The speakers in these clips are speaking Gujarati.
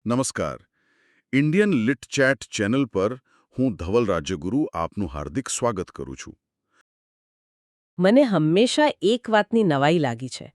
નમસ્કાર. ઇન્ડિયન લિટ ચેટ ચેનલ પર હું ધવલ રાજ્યગુરુ આપનું હાર્દિક સ્વાગત કરું છું. મને હંમેશા એક વાતની નવાઈ લાગી છે.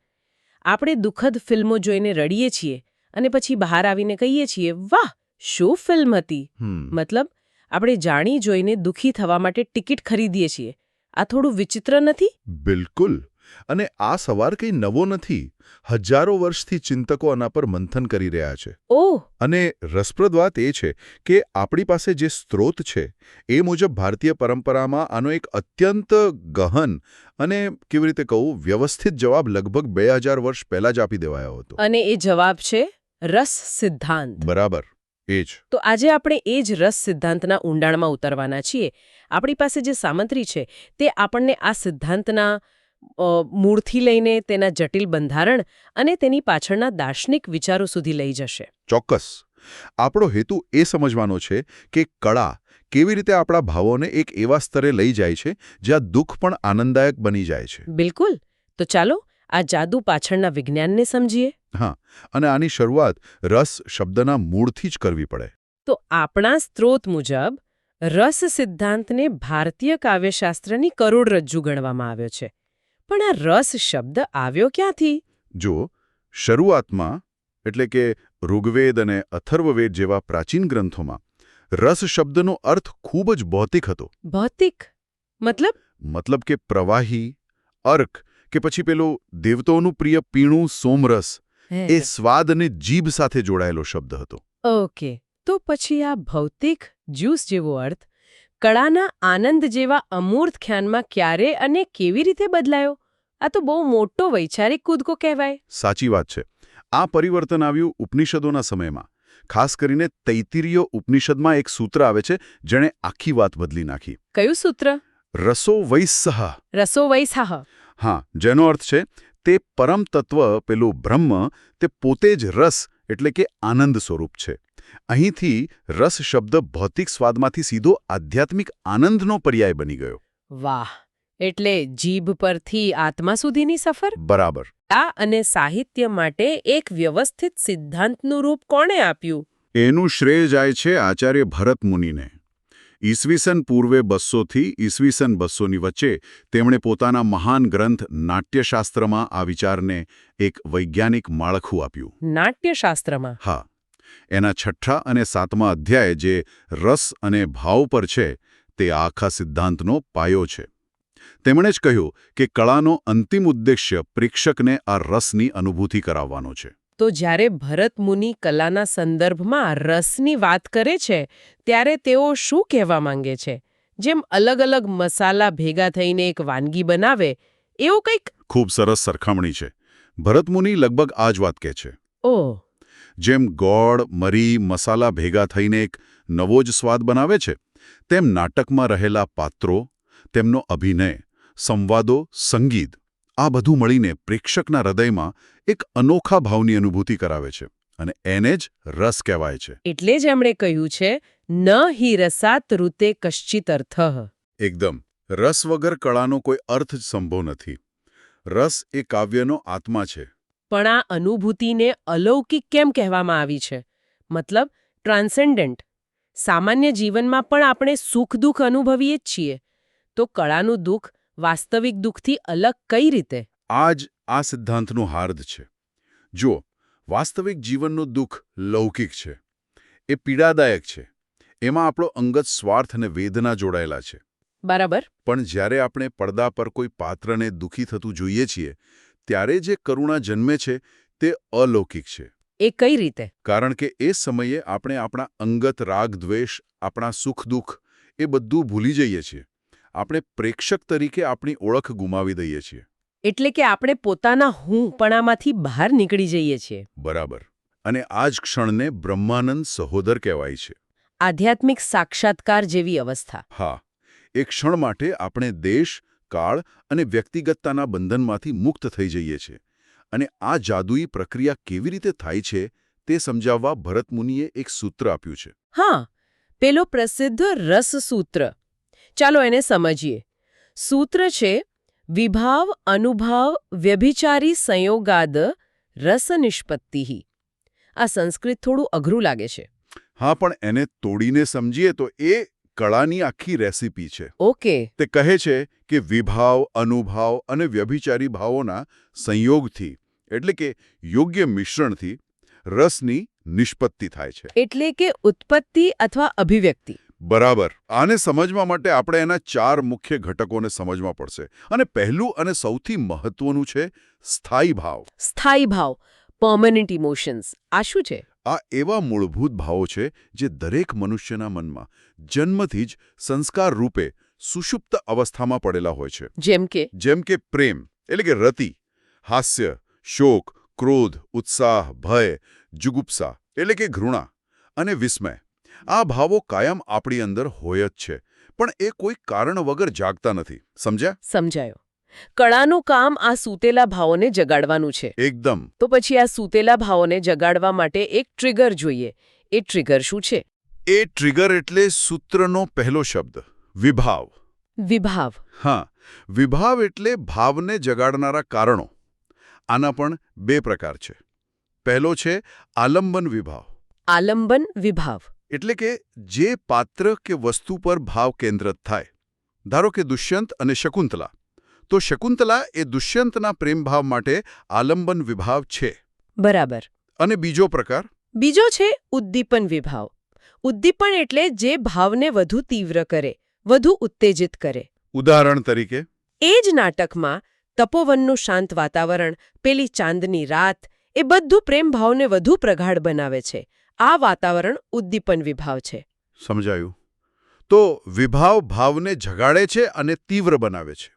આપણે દુઃખદ ફિલ્મો જોઈને રડીએ છીએ અને પછી બહાર આવીને કહીએ છીએ, વાહ, શું ફિલ્મ હતી! મતલબ, આપણે જાણી જોઈને દુઃખી થવા માટે ટિકિટ ખરીદીએ છીએ. આ થોડું વિચિત્ર નથી? બિલકુલ. અને આ સવાલ કંઈ નવો નથી. હજારો વર્ષથી ચિંતકો આના પર મંથન કરી રહ્યા છે. ઓહ! અને રસપ્રદ વાત એ છે કે આપણી પાસે જે સ્ત્રોત છે એ મુજબ ભારતીય પરંપરામાં આનો એક અત્યંત ગહન અને કેવી રીતે કહું વ્યવસ્થિત જવાબ લગભગ 2000 વર્ષ પહેલા જ આપી દેવાયો હતો. અને એ જવાબ છે રસ સિદ્ધાંત. બરાબર. એ જ. તો આજે આપણે એ જ રસ સિદ્ધાંતના ઊંડાણમાં ઉતરવાના છીએ. આપણી પાસે જે સામગ્રી છે તે આપણને આ સિદ્ધાંતના મૂળથી લઈને તેના જટિલ બંધારણ અને તેની પાછળના દાર્શનિક વિચારો સુધી લઈ જશે. ચોક્કસ. આપણો હેતુ એ સમજવાનો છે કે કળા કેવી રીતે આપણા ભાવોને એક એવા સ્તરે લઈ જાય છે જ્યાં દુઃખ પણ આનંદદાયક બની જાય છે. બિલકુલ. તો ચાલો આ જાદુ પાછળના વિજ્ઞાનને સમજીએ. હા, અને આની શરૂઆત રસ શબ્દના મૂળથી જ કરવી પડે. તો આપણા સ્ત્રોત મુજબ રસ સિદ્ધાંતને ભારતીય કાવ્યશાસ્ત્રની કરોડરજ્જુ ગણવામાં આવ્યો છે. પણ આ રસ શબ્દ આવ્યો ક્યાંથી? જો શરૂઆતમાં એટલે કે ઋગ્વેદ અને અથર્વવેદ જેવા પ્રાચીન ગ્રંથોમાં રસ શબ્દનો અર્થ ખૂબ જ ભૌતિક હતો. ભૌતિક મતલબ? મતલબ કે પ્રવાહી, અર્ક કે પછી પેલું દેવતાઓનું પ્રિય પીણું સોમરસ એ સ્વાદ અને જીભ સાથે જોડાયેલો શબ્દ હતો. ઓકે, તો પછી આ ભૌતિક જ્યુસ જેવો અર્થ કળાના આનંદ જેવા અમૂર્ત ખ્યાલમાં ક્યારે અને કેવી રીતે બદલાયો? આ તો બહુ મોટો વૈચારિક કૂદકો કહેવાય. સાચી વાત છે. આ પરિવર્તન આવ્યું ઉપનિષદોના સમયમાં. ખાસ કરીને તૈત્તિરીય ઉપનિષદમાં એક સૂત્ર આવે છે જેણે આખી વાત બદલી નાખી. કયું સૂત્ર? રસો વૈસહ. રસો વૈસાહ. હા, જેનો અર્થ છે તે પરમ તત્વ પેલું બ્રહ્મ તે પોતે જ રસ એટલે કે આનંદ સ્વરૂપ છે. અહીંથી રસ શબ્દ ભૌતિક સ્વાદમાંથી સીધો આધ્યાત્મિક આનંદનો પર્યાય બની ગયો. વાહ! એટલે જીભ પરથી આત્મા સુધીની સફર? બરાબર. આ અને સાહિત્ય માટે એક વ્યવસ્થિત સિદ્ધાંતનું રૂપ કોણે આપ્યું? એનું શ્રેય જાય છે આચાર્ય ભરત મુનિને. ઈસવીસન પૂર્વે 200 થી ઈસવીસન 200ની વચ્ચે તેમણે પોતાના મહાન ગ્રંથ નાટ્યશાસ્ત્રમાં આ વિચારને એક વૈજ્ઞાનિક માળખું આપ્યું. નાટ્યશાસ્ત્રમાં? હા. એના 6ઠ્ઠા અને 7મા અધ્યાય જે રસ અને ભાવ પર છે તે આખા સિદ્ધાંતનો પાયો છે. તેમણે જ કહ્યું કે કળાનો અંતિમ ઉદ્દેશ્ય પ્રેક્ષકને આ રસની અનુભૂતિ કરાવવાનો છે. તો જ્યારે ભરત મુનિ કલાના સંદર્ભમાં રસની વાત કરે છે ત્યારે તેઓ શું કહેવા માંગે છે? જેમ અલગ અલગ મસાલા ભેગા થઈને એક વાનગી બનાવે એવું કંઈક? ખૂબ સરસ સરખામણી છે. ભરત મુનિ લગભગ આ જ વાત કહે છે. ઓહ! જેમ ગોળ, મરી, મસાલા ભેગા થઈને એક નવો જ સ્વાદ બનાવે છે, તેમ નાટકમાં રહેલા પાત્રો, તેમનો અભિનય, સંવાદો, સંગીત આ બધું મળીને પ્રેક્ષકના હૃદયમાં એક અનોખા ભાવની અનુભૂતિ કરાવે છે અને એને જ રસ કહેવાય છે. એટલે જ એમણે કહ્યું છે, ન હિ રસાત ઋતે કશ્ચિત અર્થઃ. એકદમ. રસ વગર કળાનો કોઈ અર્થ જ સંભવ નથી. રસ એ કાવ્યનો આત્મા છે. પણ આ અનુભૂતિને અલૌકિક કેમ કહેવામાં આવી છે? મતલબ ટ્રાન્સેન્ડન્ટ. સામાન્ય જીવનમાં પણ આપણે સુખ દુઃખ અનુભવીએ જ છીએ. તો કળાનું દુઃખ વાસ્તવિક દુઃખથી અલગ કઈ રીતે? આ જ આ સિદ્ધાંતનું હાર્દ છે. જુઓ, વાસ્તવિક જીવનનું દુઃખ લૌકિક છે. એ પીડાદાયક છે. એમાં આપણો અંગત સ્વાર્થ અને વેદના જોડાયેલા છે. બરાબર. પણ જ્યારે આપણે પડદા પર કોઈ પાત્રને દુઃખી થતું જોઈએ છીએ ત્યારે જે કરુણા જન્મે છે તે અલૌકિક છે. એ કઈ રીતે? કારણ કે એ સમયે આપણે આપણા અંગત રાગ દ્વેષ, આપણા સુખ દુઃખ એ બધું ભૂલી જઈએ છીએ. આપણે પ્રેક્ષક તરીકે આપણી ઓળખ ગુમાવી દઈએ છીએ. એટલે કે આપણે પોતાના હુંપણામાંથી બહાર નીકળી જઈએ છીએ. બરાબર. અને આ જ ક્ષણને બ્રહ્માનંદ સહોદર કહેવાય છે. આધ્યાત્મિક સાક્ષાત્કાર જેવી અવસ્થા. હા. એ ક્ષણ માટે આપણે દેશ, કાળ અને વ્યક્તિગતતાના બંધનમાંથી મુક્ત થઈ જઈએ છીએ. અને આ જાદુઈ પ્રક્રિયા કેવી રીતે થાય છે તે સમજાવવા ભરત મુનિએ એક સૂત્ર આપ્યું છે. હા, પેલો પ્રસિદ્ધ રસસૂત્ર. ચાલો એને સમજીએ. સૂત્ર છે વિભાવ અનુભાવ વ્યભિચારી સંયોગાદ રસનિષ્પત્તિ. આ સંસ્કૃત થોડું અઘરું લાગે છે. હા, પણ એને તોડીને સમજીએ તો એ કળાની આખી રેસીપી છે. ઓકે. તે કહે છે કે વિભાવ, અનુભાવ અને વ્યભિચારી ભાવોના સંયોગથી એટલે કે યોગ્ય મિશ્રણથી રસની નિષ્પત્તિ થાય છે. એટલે કે ઉત્પત્તિ અથવા અભિવ્યક્તિ. બરાબર. આને સમજવા માટે આપણે એના 4 મુખ્ય ઘટકોને સમજવા પડશે. અને પહેલું અને સૌથી મહત્વનું છે સ્થાયી ભાવ. સ્થાયી ભાવ, પરમનન્ટ ઇમોશન્સ. આ શું છે? આ એવા મૂળભૂત ભાવો છે જે દરેક મનુષ્યના મનમાં જન્મથી જ સંસ્કાર રૂપે સુષુપ્ત અવસ્થામાં પડેલા હોય છે. જેમ કે પ્રેમ એટલે કે રતિ, હાસ્ય, શોક, ક્રોધ, ઉત્સાહ, ભય, જુગુપ્સા એટલે કે ઘૃણા અને વિસ્મય. આ ભાવો કાયમ આપણી અંદર હોય જ છે, પણ એ કોઈ કારણ વગર જાગતા નથી. સમજ્યા? સમજાયો. કળાનું કામ આ સૂતેલા ભાવોને જગાડવાનું છે. એકદમ. તો પછી આ સૂતેલા ભાવોને જગાડવા માટે એક ટ્રિગર જોઈએ. એ ટ્રિગર શું છે? એ ટ્રિગર એટલે સૂત્રનો પહેલો શબ્દ વિભાવ. વિભાવ. હા, વિભાવ એટલે ભાવને જગાડનારા કારણો. આના પણ 2 પ્રકાર છે. પહેલો છે આલંબન વિભાવ. આલંબન વિભાવ. એટલે કે જે પાત્ર કે વસ્તુ પર ભાવ કેન્દ્રિત થાય. ધારો કે દુષ્યંત અને શકુંતલા. તો શકુંતલા એ દુષ્યંતના પ્રેમભાવ માટે આલંબન વિભાવ છે. બરાબર. અને બીજો પ્રકાર? બીજો છે ઉદ્દીપન વિભાવ. ઉદ્દીપન એટલે જે ભાવને વધુ તીવ્ર કરે, વધુ ઉત્તેજિત કરે. ઉદાહરણ તરીકે? એ જ નાટકમાં તપોવનનું શાંત વાતાવરણ, પેલી ચાંદની રાત, એ બધું પ્રેમભાવને વધુ પ્રગાઢ બનાવે છે. આ વાતાવરણ ઉદ્દીપન વિભાવ છે. સમજાયું. તો વિભાવ ભાવને જગાડે છે અને તીવ્ર બનાવે છે.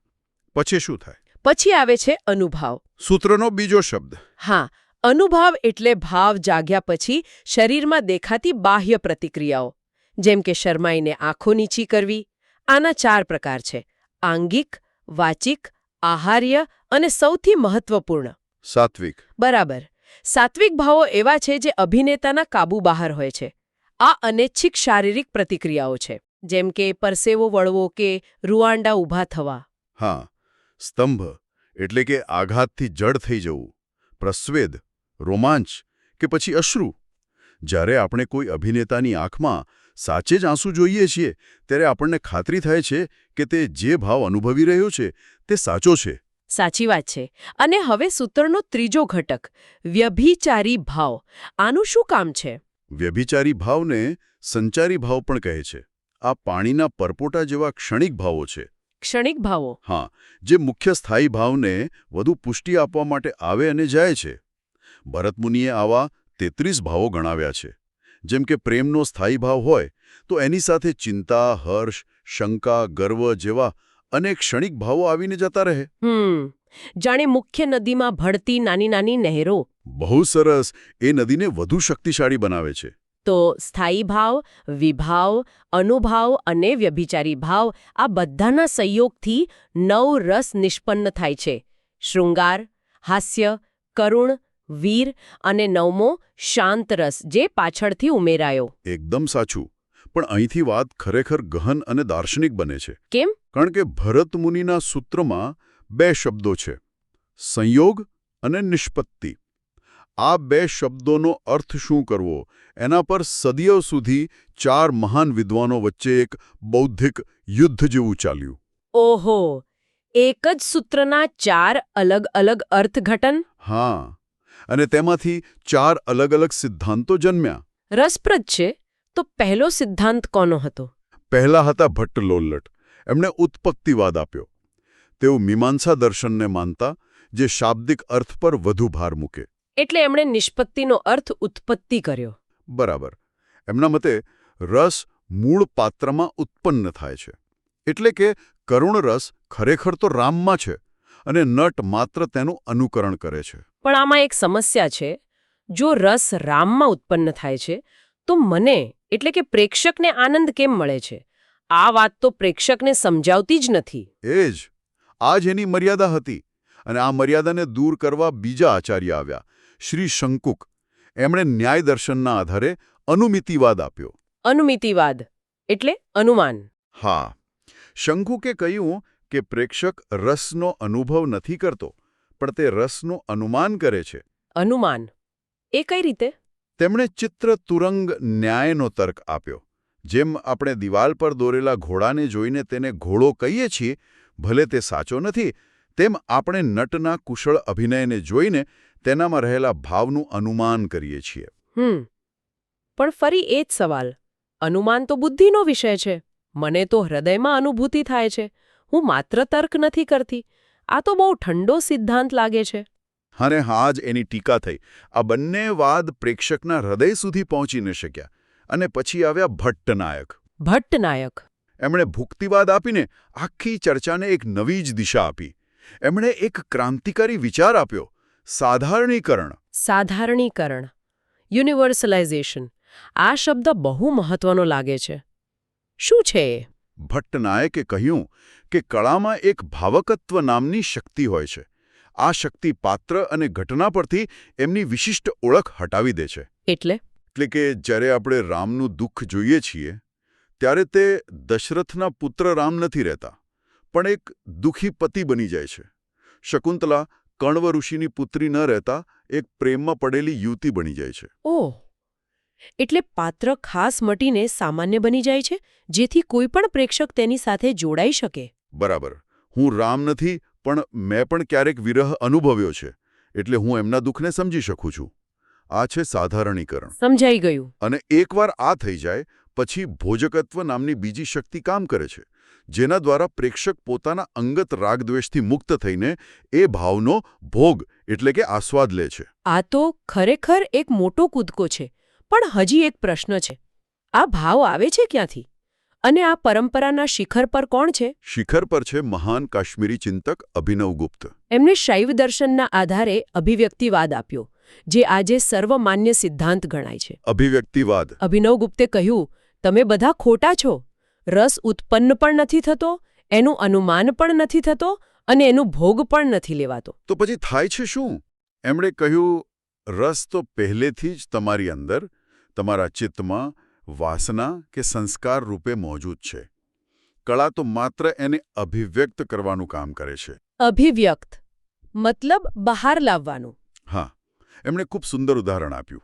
પછી શું થાય? પછી આવે છે અનુભાવ. સૂત્રનો બીજો શબ્દ. હા, અનુભાવ એટલે ભાવ જાગ્યા પછી શરીરમાં દેખાતી બાહ્ય પ્રતિક્રિયાઓ. જેમ કે શરમાઈને આંખો નીચી કરવી. આના 4 પ્રકાર છે: આંગિક, વાચિક, આહાર્ય અને સૌથી મહત્વપૂર્ણ સાત્વિક. બરાબર. સાત્વિક ભાવો એવા છે જે અભિનેતાના કાબુ બહાર હોય છે. આ અનૈચ્છિક શારીરિક પ્રતિક્રિયાઓ છે, જેમ કે પરસેવો વળવો કે રૂવાંડા ઊભા થવા. હા, સ્તંભ એટલે કે આઘાતથી જડ થઈ જવું, પ્રસ્વેદ, રોમાંચ કે પછી અશ્રુ. જ્યારે આપણે કોઈ અભિનેતાની આંખમાં સાચે જ આંસુ જોઈએ છીએ ત્યારે આપણને ખાતરી થાય છે કે તે જે ભાવ અનુભવી રહ્યો છે તે સાચો છે. સાચી વાત છે. અને હવે સૂત્રનો ત્રીજો ઘટક, વ્યભિચારી ભાવ. આનું શું કામ છે? વ્યભિચારી ભાવને સંચારી ભાવ પણ કહે છે. આ પાણીના પરપોટા જેવા ક્ષણિક ભાવો છે. ક્ષણિક ભાવો? હા, જે મુખ્ય સ્થાયી ભાવને વધુ પુષ્ટિ આપવા માટે આવે અને જાય છે. ભરતમુનિએ આવા 33 ભાવો ગણાવ્યા છે. જેમ કે પ્રેમનો સ્થાયી ભાવ હોય તો એની સાથે ચિંતા, હર્ષ, શંકા, ગર્વ જેવા અનેક ક્ષણિક ભાવો આવીને જતા રહે. જાણે મુખ્ય નદીમાં ભળતી નાની નાની નહેરો. બહુ સરસ. એ નદીને વધુ શક્તિશાળી બનાવે છે. તો સ્થાયી ભાવ, વિભાવ, અનુભાવ અને વ્યભિચારી ભાવ, આ બધાના સંયોગથી 9 રસ નિષ્પન્ન થાય છે: શૃંગાર, હાસ્ય, કરુણ, વીર અને 9મો શાંત રસ, જે પાછળથી ઉમેરાયો. એકદમ સાચું. પણ અહીંથી વાત ખરેખર ગહન અને દાર્શનિક બને છે. કેમ? કારણ કે ભરતમુનિના સૂત્રમાં 2 શબ્દો છે: સંયોગ અને નિષ્પત્તિ. આ 2 શબ્દોનો અર્થ શું કરવો એના પર સદીઓ સુધી 4 મહાન વિદ્વાનો વચ્ચે એક બૌદ્ધિક યુદ્ધ જેવું ચાલ્યું. ઓહો! એક જ સૂત્રના 4 અલગ અલગ અર્થઘટન? હા, અને તેમાંથી 4 અલગ અલગ સિદ્ધાંતો જન્મ્યા. રસપ્રદ છે. તો પહેલો સિદ્ધાંત કોનો હતો? પહેલા હતા ભટ્ટ લોલ્લટ. એમણે ઉત્પત્તિવાદ આપ્યો. તેઓ મીમાંસા દર્શનને માનતા, જે શાબ્દિક અર્થ પર વધુ ભાર મૂકે. એટલે એમણે નિષ્પત્તિનો અર્થ ઉત્પત્તિ કર્યો. બરાબર. એમના મતે રસ મૂળ પાત્રમાં ઉત્પન્ન થાય છે. એટલે કે કરુણ રસ ખરેખર તો રામમાં છે અને નટ માત્ર તેનું અનુકરણ કરે છે. પણ આમાં એક સમસ્યા છે. જો રસ રામમાં ઉત્પન્ન થાય છે તો મને એટલે કે પ્રેક્ષકને આનંદ કેમ મળે છે? આ વાત તો પ્રેક્ષકને સમજાવતી જ નથી. એ જ. આ જ એની મર્યાદા હતી. અને આ મર્યાદાને દૂર કરવા બીજા આચાર્ય આવ્યા, શ્રી શંકુક. એમણે ન્યાય દર્શનના આધારે અનુમિતિવાદ આપ્યો. અનુમિતિવાદ એટલે અનુમાન. હા. શંકુકે કહ્યું કે પ્રેક્ષક રસનો અનુભવ નથી કરતો, પણ તે રસનું અનુમાન કરે છે. અનુમાન? એ કઈ રીતે? તેમણે ચિત્ર તુરંગ ન્યાયનો તર્ક આપ્યો. જેમ આપણે દિવાલ પર દોરેલા ઘોડાને જોઈને તેને ઘોડો કહીએ છીએ, ભલે તે સાચો નથી, તેમ આપણે નટના કુશળ અભિનયને જોઈને તેનામાં રહેલા ભાવનું અનુમાન કરીએ છીએ. પણ ફરી એ જ સવાલ, અનુમાન તો બુદ્ધિનો વિષય છે. મને તો હૃદયમાં અનુભૂતિ થાય છે. હું માત્ર તર્ક નથી કરતી. આ તો બહુ ઠંડો સિદ્ધાંત લાગે છે. અને હા જ એની ટીકા થઈ. આ બંને વાદ પ્રેક્ષકના હૃદય સુધી પહોંચી ન શક્યા. અને પછી આવ્યા ભટ્ટનાયક. ભટ્ટનાયક એમણે ભુક્તિવાદ આપીને આખી ચર્ચાને એક નવી જ દિશા આપી. એમણે એક ક્રાંતિકારી વિચાર આપ્યો: સાધારણીકરણ. સાધારણીકરણ, યુનિવર્સલાઇઝેશન. આ શબ્દ બહુ મહત્વનો લાગે છે. શું છે એ? ભટ્ટનાયકે કહ્યું કે કળામાં એક ભાવકત્વ નામની શક્તિ હોય છે. આ શક્તિ પાત્ર અને ઘટના પરથી એમની વિશિષ્ટ ઓળખ હટાવી દે છે. એટલે કે જ્યારે આપણે રામનું દુઃખ જોઈએ છીએ, ત્યારે તે દશરથના પુત્ર રામ નથી રહેતા, પણ એક દુઃખી પતિ બની જાય છે. શકુંતલા કણવ ઋષિની પુત્રી ન રહેતા એક પ્રેમમાં પડેલી યુવતી બની જાય છે. ઓહ, એટલે પાત્ર ખાસ મટીને સામાન્ય બની જાય છે, જેથી કોઈ પણ પ્રેક્ષક તેની સાથે જોડાઈ શકે. બરાબર. હું રામ નથી, પણ મેં પણ ક્યારેક વિરહ અનુભવ્યો છે, એટલે હું એમના દુઃખને સમજી શકું છું. આ છે સાધારણીકરણ. સમજાઈ ગયું. અને એકવાર આ થઈ જાય પછી ભોજકત્વ નામની બીજી શક્તિ કામ કરે છે, જેના દ્વારા પ્રેક્ષક પોતાના અંગત રાગદ્વેષથી મુક્ત થઈને એ ભાવનો ભોગ એટલે કે આસ્વાદ લે છે. આ તો ખરેખર એક મોટો કૂદકો છે. પણ હજી એક પ્રશ્ન છે. આ ભાવ આવે છે ક્યાંથી? અને આ પરંપરાના શિખર પર કોણ છે? શિખર પર છે મહાન કાશ્મીરી ચિંતક અભિનવગુપ્ત. એમણે શૈવ દર્શનના આધારે અભિવ્યક્તિવાદ આપ્યો, જે આજે સર્વમાન્ય સિદ્ધાંત ગણાય છે. અભિવ્યક્તિવાદ. અભિનવગુપ્તે કહ્યું, તમે બધા ખોટા છો. રસ ઉત્પન્ન પણ નથી થતો, એનું અનુમાન પણ નથી થતો, અને એનું ભોગ પણ નથી લેવાતો. તો પછી થાય છે શું? એમણે કહ્યું, રસ તો પહેલેથી જ તમારી અંદર, તમારા ચિત્તમાં, વાસના કે સંસ્કાર રૂપે મોજૂદ છે. કળા તો માત્ર એને અભિવ્યક્ત કરવાનું કામ કરે છે. અભિવ્યક્ત મતલબ બહાર લાવવાનું. હા, એમણે ખૂબ સુંદર ઉદાહરણ આપ્યું.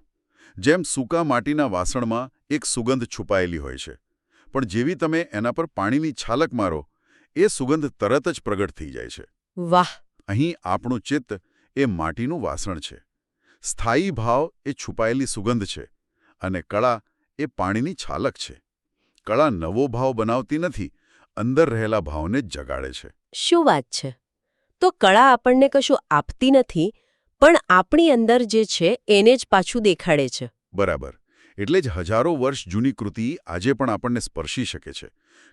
જેમ સૂકા માટીના વાસણમાં એક સુગંધ છુપાયેલી હોય છે, પણ જેવી તમે એના પર પાણીની છાલક મારો, એ સુગંધ તરત જ પ્રગટ થઈ જાય છે. વાહ! અહીં આપણું ચિત્ત એ માટીનું વાસણ છે. સ્થાયી ભાવ એ છુપાયેલી સુગંધ છે, અને કળા એ પાણીની છાલક છે. કળા નવો ભાવ બનાવતી નથી, અંદર રહેલા ભાવને જ જગાડે છે. શું વાત છે! તો કળા આપણને કશું આપતી નથી, પણ આપણી અંદર જે છે એને જ પાછું દેખાડે છે. બરાબર. એટલે જ હજારો વર્ષ જૂની કૃતિ આજે પણ આપણને સ્પર્શી શકે છે,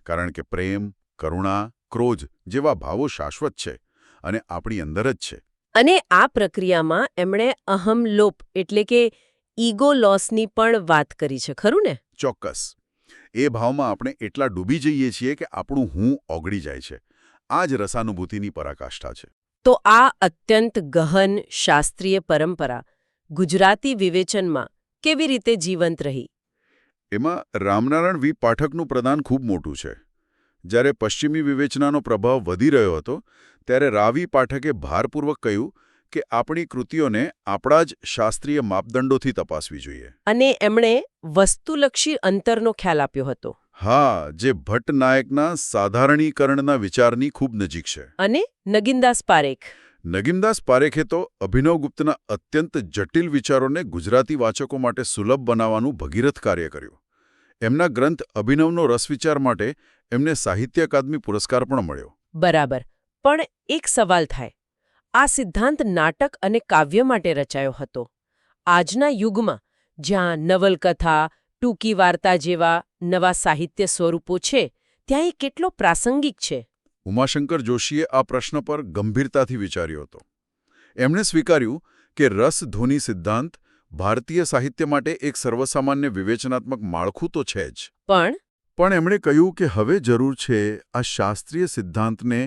કારણ કે પ્રેમ, કરુણા, ક્રોધ જેવા ભાવો શાશ્વત છે અને આપણી અંદર જ છે. અને આ પ્રક્રિયામાં એમણે અહમલોપ એટલે કે ઈગો લોસની પણ વાત કરી છે, ખરું ને? ચોક્કસ. એ ભાવમાં આપણે એટલા ડૂબી જઈએ છીએ કે આપણું હું ઓગળી જાય છે. આ જ રસાનુભૂતિની પરાકાષ્ઠા છે. તો આ અત્યંત ગહન શાસ્ત્રીય પરંપરા ગુજરાતી વિવેચનમાં કેવી રીતે જીવંત રહી? એમાં રામનારાયણ વી પાઠકનું પ્રદાન ખૂબ મોટું છે. જ્યારે પશ્ચિમી વિવેચનાનો પ્રભાવ વધી રહ્યો હતો, ત્યારે રાવી પાઠકે ભારપૂર્વક કહ્યું કે આપણી કૃતિઓને આપણા જ શાસ્ત્રીય માપદંડોથી તપાસવી જોઈએ. અને એમણે વસ્તુલક્ષી અંતરનો ખ્યાલ આપ્યો હતો. હા, જે ભટ્ટનાયકના સાધારણીકરણના વિચારની ખૂબ નજીક છે. અને નગીનદાસ પારેખ? નગીનદાસ પારેખે તો અભિનવગુપ્તના અત્યંત જટિલ વિચારોને ગુજરાતી વાચકો માટે સુલભ બનાવવાનું ભગીરથ કાર્ય કર્યું. એમના ગ્રંથ અભિનવનો રસવિચાર માટે એમને સાહિત્ય અકાદમી પુરસ્કાર પણ મળ્યો. બરાબર. પણ એક સવાલ થાય, આ સિદ્ધાંત નાટક અને કાવ્ય માટે રચાયો હતો. આજના યુગમાં જ્યાં નવલકથા, ટૂંકી વાર્તા જેવા નવા સાહિત્ય સ્વરૂપો છે, ત્યાં એ કેટલો પ્રાસંગિક છે? ઉમાશંકર જોશીએ આ પ્રશ્ન પર ગંભીરતાથી વિચાર્યો હતો. એમણે સ્વીકાર્યું કે રસધ્વનિ સિદ્ધાંત ભારતીય સાહિત્ય માટે એક સર્વસામાન્ય વિવેચનાત્મક માળખું તો છે જ. પણ એમણે કહ્યું કે હવે જરૂર છે આ શાસ્ત્રીય સિદ્ધાંતને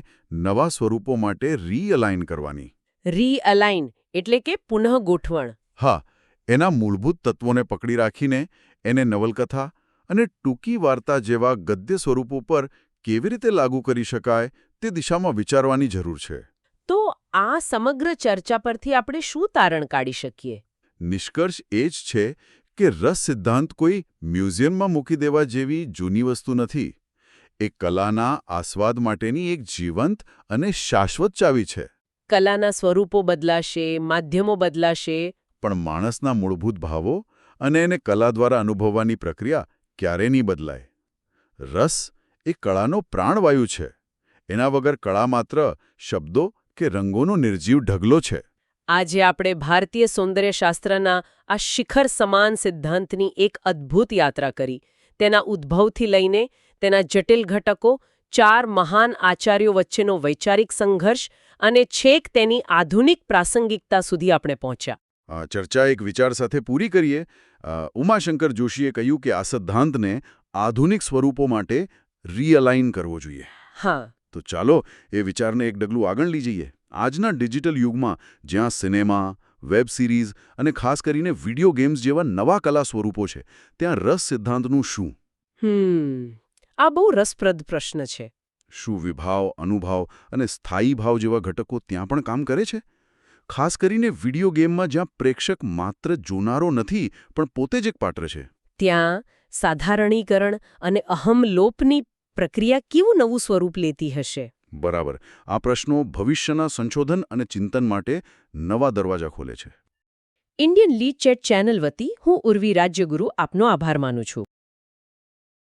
નવા સ્વરૂપો માટે રીઅલાઇન કરવાની. રીઅલાઇન એટલે કે પુનઃ ગોઠવણ. હા, એના મૂળભૂત તત્વોને પકડી રાખીને એને નવલકથા અને ટૂંકી વાર્તા જેવા ગદ્ય સ્વરૂપો પર કેવી રીતે લાગુ કરી શકાય તે દિશામાં વિચારવાની જરૂર છે. તો આ સમગ્ર ચર્ચા પરથી આપણે શું તારણ કાઢી શકીએ? નિષ્કર્ષ એ જ છે કે રસ સિદ્ધાંત કોઈ મ્યુઝિયમમાં મૂકી દેવા જેવી જૂની વસ્તુ નથી. એ કલાના આસ્વાદ માટેની એક જીવંત અને શાશ્વત ચાવી છે. કલાના સ્વરૂપો બદલાશે, માધ્યમો બદલાશે, પણ માણસના મૂળભૂત ભાવો અને એને કલા દ્વારા અનુભવવાની પ્રક્રિયા ક્યારે નહીં બદલાય. રસ એ કળાનો પ્રાણવાયુ છે. એના વગર કળા માત્ર શબ્દો કે રંગોનો નિર્જીવ ઢગલો છે. આજે આપણે ભારતીય સૌંદર્યશાસ્ત્રના આ શિખર સમાન સિદ્ધાંતની એક અદ્ભુત યાત્રા કરી. તેના ઉદ્ભવથી લઈને તેના જટિલ ઘટકો, 4 મહાન આચાર્યો વચ્ચેનો વૈચારિક સંઘર્ષ અને છેક તેની આધુનિક પ્રાસંગિકતા સુધી આપણે પહોંચ્યા. આ ચર્ચા એક વિચાર સાથે પૂરી કરીએ. ઉમાશંકર જોશીએ કહ્યું કે આ સિદ્ધાંતને આધુનિક સ્વરૂપો માટે રીઅલાઇન કરવો જોઈએ. હા, તો ચાલો એ વિચારને એક ડગલું આગળ લઈ જઈએ. આજના ડિજિટલ યુગમાં જ્યાં સિનેમા, વેબ સિરીઝ અને ખાસ કરીને વિડિયો ગેમ્સ જેવા નવા કલા સ્વરૂપો છે, ત્યાં રસ સિદ્ધાંતનું શું? આ બહુ રસપ્રદ પ્રશ્ન છે. શું વિભાવ, અનુભાવ અને સ્થાયી ભાવ જેવા ઘટકો ત્યાં પણ કામ કરે છે? ખાસ કરીને વિડિયો ગેમમાં જ્યાં પ્રેક્ષક માત્ર જોનારો નથી પણ પોતે જ એક પાત્ર છે. ત્યાં સાધારણીકરણ અને અહમલોપની પ્રક્રિયા કેવું નવું સ્વરૂપ લેતી હશે? બરાબર. આ પ્રશ્નો ભવિષ્યના સંશોધન અને ચિંતન માટે નવા દરવાજા ખોલે છે. ઇન્ડિયન લીડ ચેટ ચેનલ વતી હું ઉર્વી રાજ્યગુરુ આપનો આભાર માનું છું.